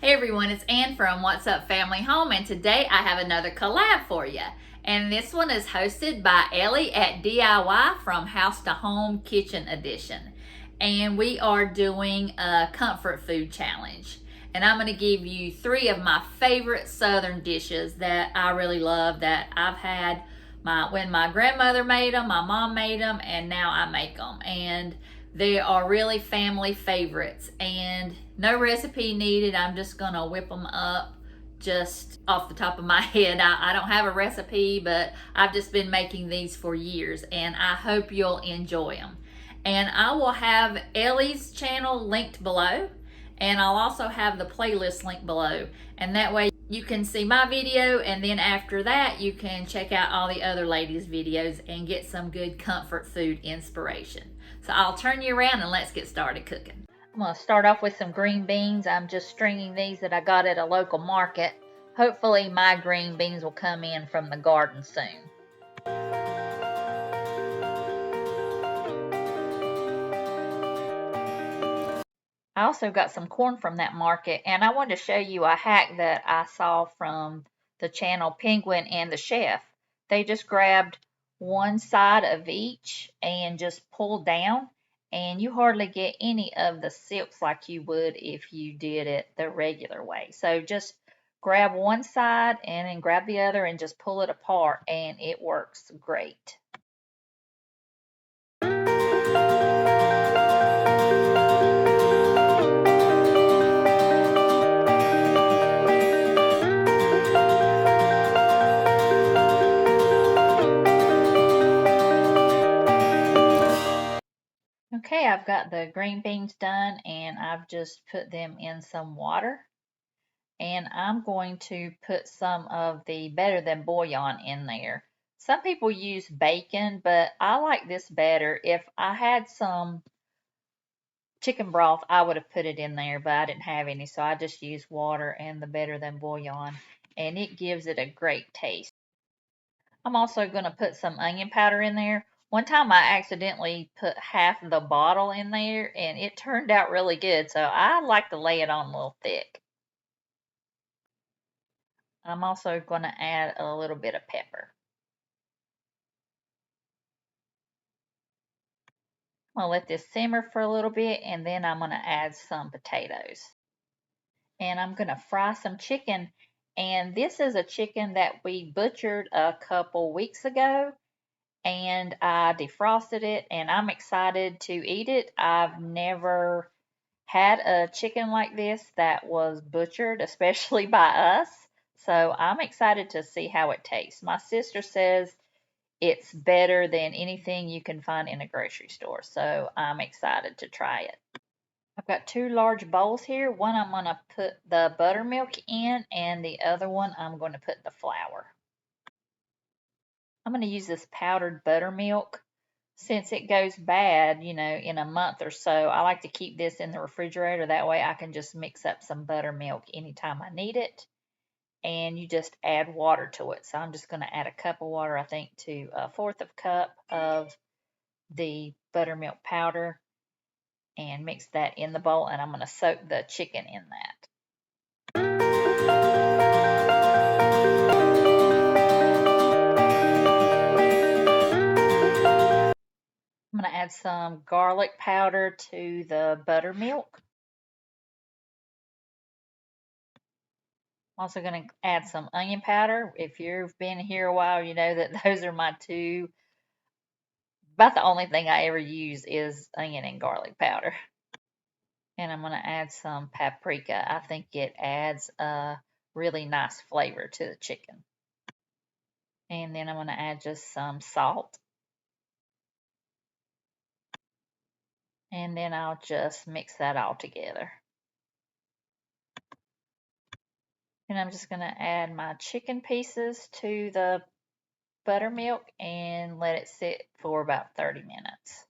Hey everyone, it's Ann from What's Up Family Home, and today I have another collab for you. And this one is hosted by Ellie at DIY from House to Home Kitchen Edition. And we are doing a comfort food challenge. And I'm going to give you 3 of my favorite southern dishes that I really love, that I've had when my grandmother made them, my mom made them, and now I make them. And they are really family favorites, and no recipe needed. I'm just gonna whip them up just off the top of my head. I don't have a recipe, but I've just been making these for years, and I hope you'll enjoy them. And I will have Ellie's channel linked below, and I'll also have the playlist linked below, and that way you can see my video, and then after that you can check out all the other ladies' videos and get some good comfort food inspiration. So I'll turn you around and let's get started cooking. I'm going to start off with some green beans. I'm just stringing these that I got at a local market. Hopefully my green beans will come in from the garden soon. I also got some corn from that market, and I wanted to show you a hack that I saw from the channel Penguin and the Chef. They just grabbed one side of each and just pulled down, and you hardly get any of the silks like you would if you did it the regular way. So just grab one side and then grab the other and just pull it apart, and it works great. Okay, I've got the green beans done, and I've just put them in some water. And I'm going to put some of the Better Than bouillon in there. Some people use bacon, but I like this better. If I had some chicken broth, I would have put it in there, but I didn't have any, so I just used water and the Better Than bouillon, and it gives it a great taste. I'm also going to put some onion powder in there. One time I accidentally put half the bottle in there, and it turned out really good, so I like to lay it on a little thick. I'm also going to add a little bit of pepper. I'm going to let this simmer for a little bit, and then I'm going to add some potatoes. And I'm going to fry some chicken. And this is a chicken that we butchered a couple weeks ago, and I defrosted it, and I'm excited to eat it. I've never had a chicken like this that was butchered, especially by us. So I'm excited to see how it tastes. My sister says it's better than anything you can find in a grocery store. So I'm excited to try it. I've got 2 large bowls here. One I'm going to put the buttermilk in, and the other one I'm going to put the flour. I'm going to use this powdered buttermilk. Since it goes bad, in a month or so, I like to keep this in the refrigerator. That way I can just mix up some buttermilk anytime I need it. And you just add water to it. So I'm just going to add a cup of water, I think, to 1/4 of a cup of the buttermilk powder, and mix that in the bowl, and I'm going to soak the chicken in that. I'm going to add some garlic powder to the buttermilk. I'm also going to add some onion powder. If you've been here a while, you know that those are my two. About the only thing I ever use is onion and garlic powder. And I'm going to add some paprika. I think it adds a really nice flavor to the chicken. And then I'm going to add just some salt. And then I'll just mix that all together. And I'm just going to add my chicken pieces to the buttermilk and let it sit for about 30 minutes.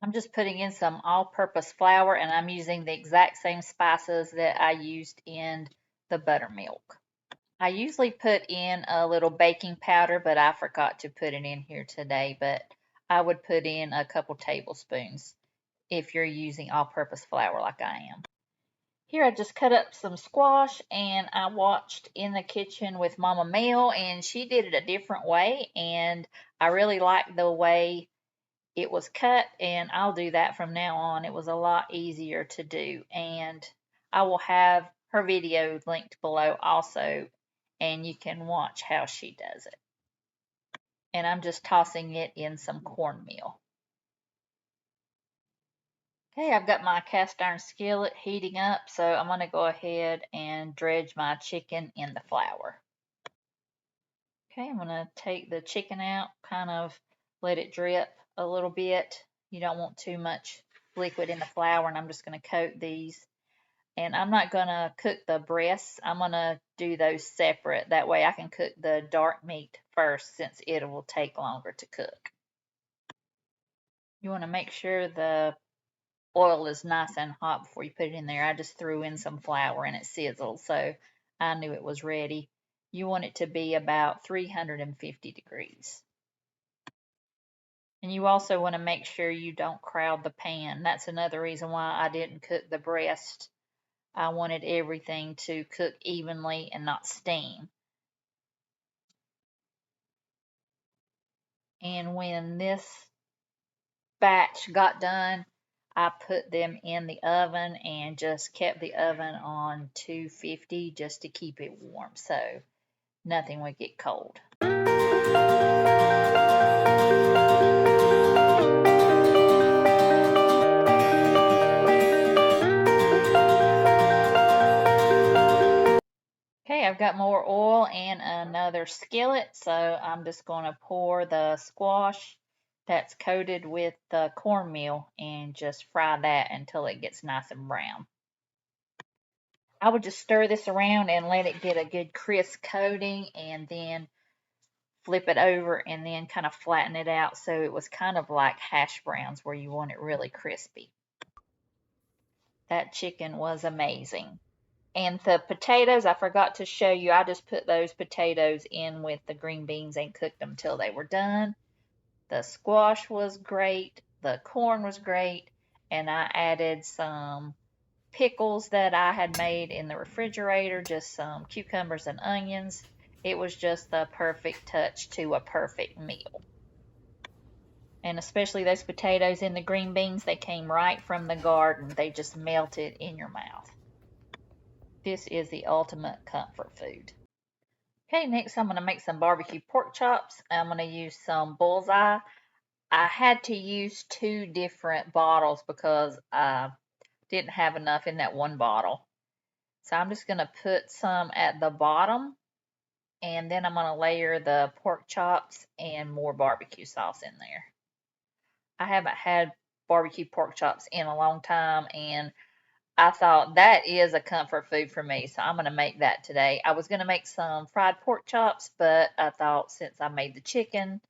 I'm just putting in some all-purpose flour, and I'm using the exact same spices that I used in the buttermilk. I usually put in a little baking powder, but I forgot to put it in here today. But I would put in a couple tablespoons if you're using all-purpose flour like I am. Here I just cut up some squash, and I watched In the Kitchen with Mama Mel, and she did it a different way, and I really liked the way it was cut, and I'll do that from now on. It was a lot easier to do, and I will have her video linked below also, and you can watch how she does it. And I'm just tossing it in some cornmeal. Okay, I've got my cast iron skillet heating up, so I'm going to go ahead and dredge my chicken in the flour. Okay, I'm going to take the chicken out, kind of let it drip a little bit. You don't want too much liquid in the flour, and I'm just going to coat these. And I'm not going to cook the breasts. I'm going to do those separate. That way I can cook the dark meat first, since it will take longer to cook. You want to make sure the oil is nice and hot before you put it in there. I just threw in some flour and it sizzled, so I knew it was ready. You want it to be about 350 degrees. And you also want to make sure you don't crowd the pan. That's another reason why I didn't cook the breast. I wanted everything to cook evenly and not steam. And when this batch got done, I put them in the oven and just kept the oven on 250 just to keep it warm, so nothing would get cold. Okay, I've got more oil and another skillet, so I'm just going to pour the squash that's coated with the cornmeal and just fry that until it gets nice and brown. I would just stir this around and let it get a good crisp coating, and then flip it over and then kind of flatten it out so it was kind of like hash browns where you want it really crispy. That chicken was amazing. And the potatoes, I forgot to show you, I just put those potatoes in with the green beans and cooked them till they were done. The squash was great, the corn was great, and I added some pickles that I had made in the refrigerator, just some cucumbers and onions. It was just the perfect touch to a perfect meal. And especially those potatoes and the green beans, they came right from the garden. They just melted in your mouth. This is the ultimate comfort food. Okay, next I'm going to make some barbecue pork chops. I'm going to use some bullseye. I had to use 2 different bottles because I didn't have enough in that one bottle. So I'm just going to put some at the bottom, and then I'm going to layer the pork chops and more barbecue sauce in there. I haven't had barbecue pork chops in a long time, and I thought that is a comfort food for me, so I'm going to make that today. I was going to make some fried pork chops, but I thought since I made the chicken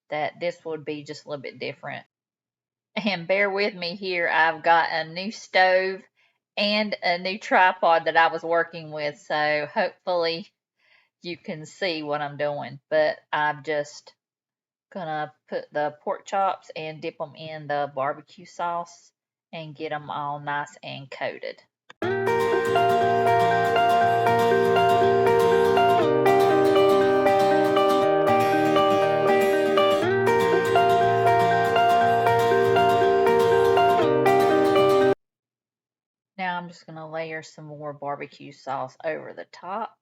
that this would be just a little bit different. And bear with me here, I've got a new stove and a new tripod that I was working with, so hopefully you can see what I'm doing. But I'm just gonna put the pork chops and dip them in the barbecue sauce and get them all nice and coated. Now I'm just going to layer some more barbecue sauce over the top.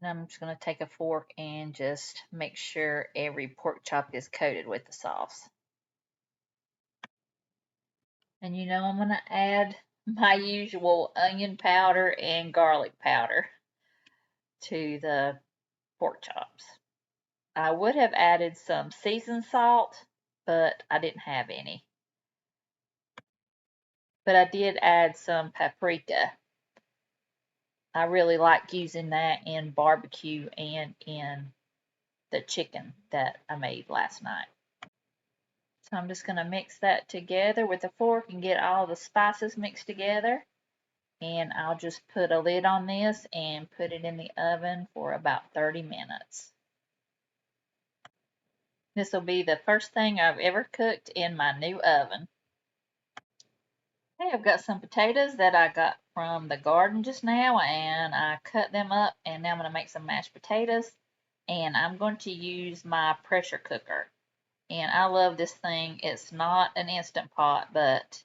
And I'm just going to take a fork and just make sure every pork chop is coated with the sauce. And you know I'm going to add my usual onion powder and garlic powder to the pork chops. I would have added some seasoned salt, but I didn't have any. But I did add some paprika. I really like using that in barbecue and in the chicken that I made last night. So I'm just going to mix that together with a fork and get all the spices mixed together. And I'll just put a lid on this and put it in the oven for about 30 minutes. This will be the first thing I've ever cooked in my new oven. Okay, I've got some potatoes that I got from the garden just now, and I cut them up, and now I'm going to make some mashed potatoes, and I'm going to use my pressure cooker. And I love this thing. It's not an Instant Pot, but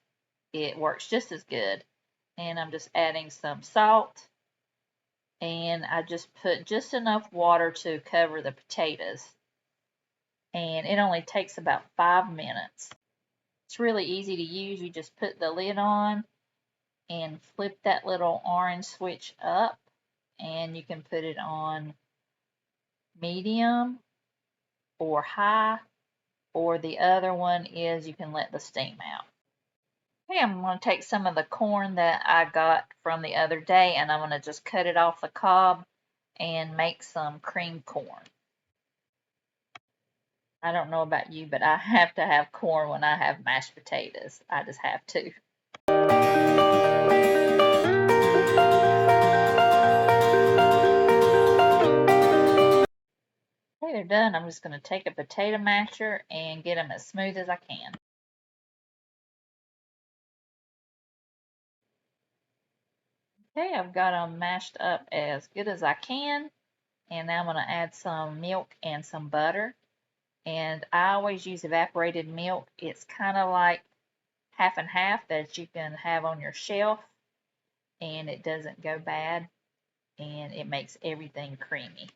it works just as good. And I'm just adding some salt, and I just put just enough water to cover the potatoes. And it only takes about 5 minutes. It's really easy to use. You just put the lid on and flip that little orange switch up, and you can put it on medium or high, or the other one is you can let the steam out. Okay, I'm going to take some of the corn that I got from the other day, and I'm going to just cut it off the cob and make some cream corn. I don't know about you, but I have to have corn when I have mashed potatoes. I just have to. Okay, they're done. I'm just going to take a potato masher and get them as smooth as I can. Okay, I've got them mashed up as good as I can. And now I'm going to add some milk and some butter. And I always use evaporated milk. It's kind of like half and half that you can have on your shelf. And it doesn't go bad. And it makes everything creamy.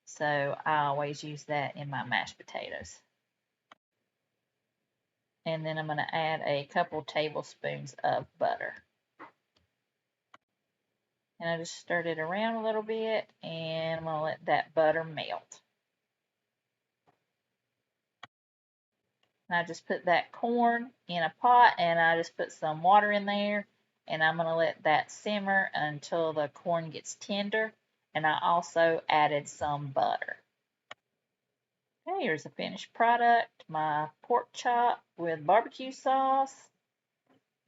So I always use that in my mashed potatoes. And then I'm going to add a couple tablespoons of butter. And I just stirred it around a little bit, and I'm going to let that butter melt. And I just put that corn in a pot, and I just put some water in there, and I'm going to let that simmer until the corn gets tender. And I also added some butter. Okay, here's the finished product. My pork chop with barbecue sauce,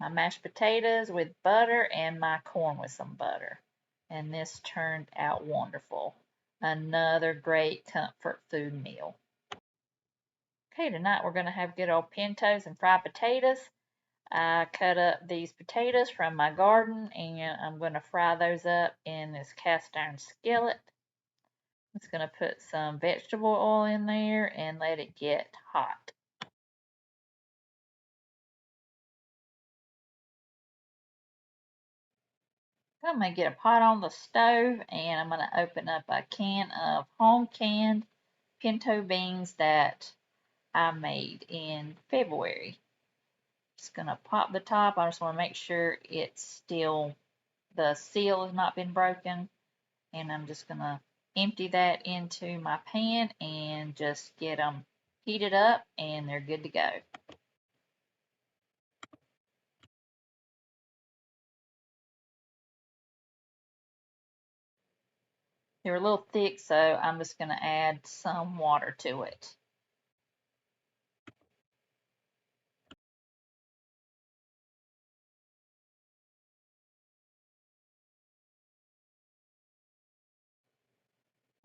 my mashed potatoes with butter, and my corn with some butter. And this turned out wonderful. Another great comfort food meal. Okay, tonight we're going to have good old pintos and fried potatoes. I cut up these potatoes from my garden, and I'm going to fry those up in this cast iron skillet. I'm just going to put some vegetable oil in there and let it get hot. I'm going to get a pot on the stove, and I'm going to open up a can of home canned pinto beans that I made in February. Just going to pop the top. I just want to make sure it's still, the seal has not been broken. And I'm just going to empty that into my pan and just get them heated up, and they're good to go. They're a little thick, so I'm just going to add some water to it.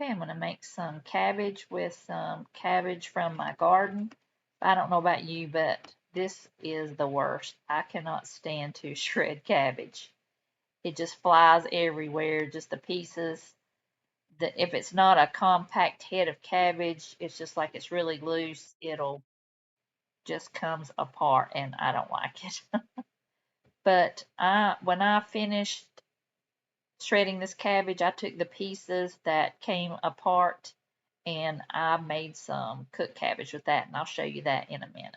Okay, I'm going to make some cabbage with some cabbage from my garden. I don't know about you, but this is the worst. I cannot stand to shred cabbage. It just flies everywhere, just the pieces. If it's not a compact head of cabbage, it's just like it's really loose. It'll just comes apart, and I don't like it. But when I finished shredding this cabbage, I took the pieces that came apart, and I made some cooked cabbage with that, and I'll show you that in a minute.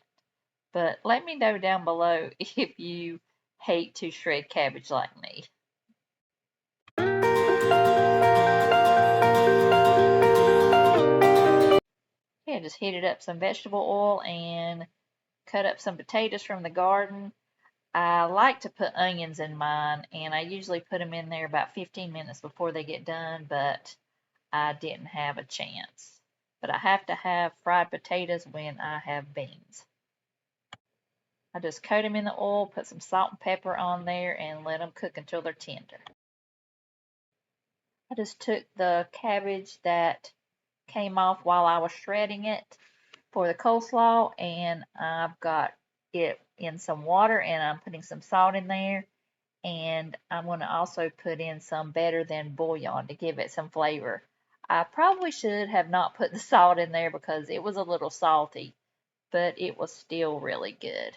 But let me know down below if you hate to shred cabbage like me. Yeah, just heated up some vegetable oil and cut up some potatoes from the garden. I like to put onions in mine, and I usually put them in there about 15 minutes before they get done, but I didn't have a chance. But I have to have fried potatoes when I have beans. I just coat them in the oil, put some salt and pepper on there, and let them cook until they're tender. I just took the cabbage that came off while I was shredding it, for the coleslaw, and I've got it in some water, and I'm putting some salt in there, and I'm going to also put in some better than bouillon to give it some flavor. I probably should have not put the salt in there because it was a little salty, but it was still really good.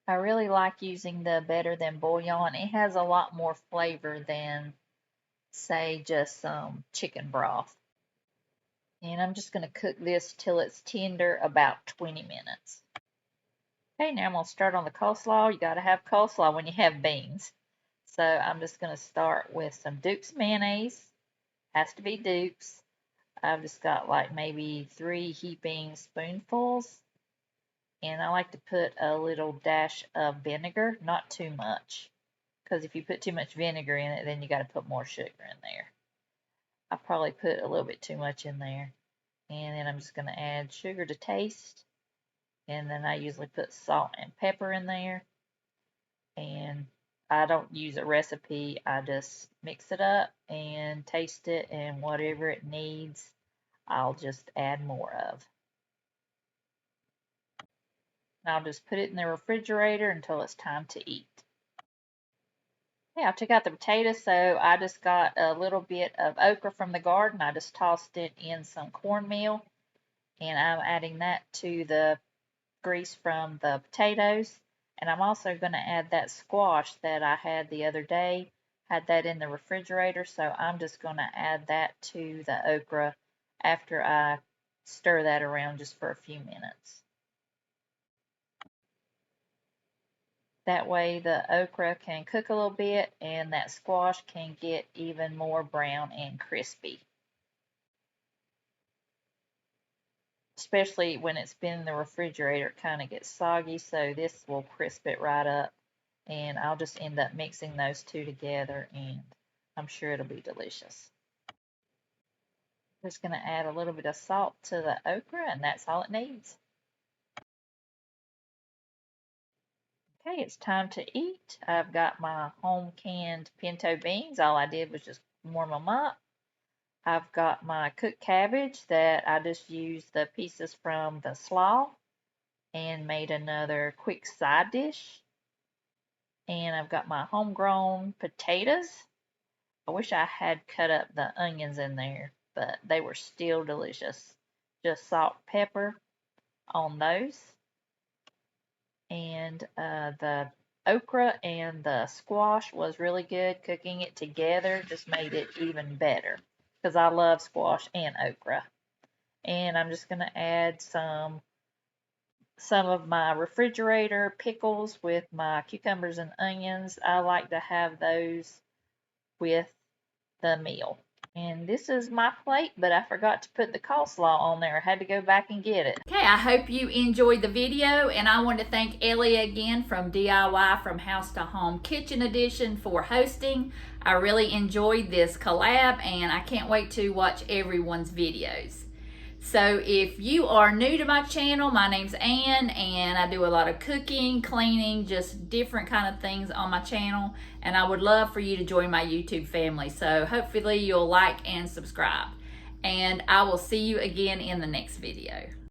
I really like using the better than bouillon. It has a lot more flavor than, say, just some chicken broth. And I'm just going to cook this till it's tender, about 20 minutes. Okay, now I'm going to start on the coleslaw. You got to have coleslaw when you have beans. So I'm just going to start with some Duke's mayonnaise. Has to be Duke's. I've just got like maybe 3 heaping spoonfuls. And I like to put a little dash of vinegar, not too much. Because if you put too much vinegar in it, then you got to put more sugar in there. I probably put a little bit too much in there. And then I'm just going to add sugar to taste. And then I usually put salt and pepper in there. And I don't use a recipe. I just mix it up and taste it. And whatever it needs, I'll just add more of. And I'll just put it in the refrigerator until it's time to eat. Yeah, I took out the potatoes, so I just got a little bit of okra from the garden. I just tossed it in some cornmeal, and I'm adding that to the grease from the potatoes. And I'm also going to add that squash that I had the other day. Had that in the refrigerator, so I'm just going to add that to the okra after I stir that around just for a few minutes. That way the okra can cook a little bit and that squash can get even more brown and crispy. Especially when it's been in the refrigerator, it kind of gets soggy, so this will crisp it right up. And I'll just end up mixing those two together, and I'm sure it'll be delicious. Just going to add a little bit of salt to the okra, and that's all it needs. Okay, it's time to eat. I've got my home canned pinto beans. All I did was just warm them up. I've got my cooked cabbage that I just used the pieces from the slaw and made another quick side dish. And I've got my homegrown potatoes. I wish I had cut up the onions in there, but they were still delicious. Just salt, pepper on those. And the okra and the squash was really good. Cooking it together just made it even better because I love squash and okra. And I'm just going to add some of my refrigerator pickles with my cucumbers and onions. I like to have those with the meal. And this is my plate, but I forgot to put the coleslaw on there. I had to go back and get it. Okay, I hope you enjoyed the video, and I want to thank Ellie again from DIY from House to Home Kitchen Edition for hosting. I really enjoyed this collab, and I can't wait to watch everyone's videos. So if you are new to my channel, my name's Ann, and I do a lot of cooking, cleaning, just different kind of things on my channel, and I would love for you to join my YouTube family. So hopefully you'll like and subscribe, and I will see you again in the next video.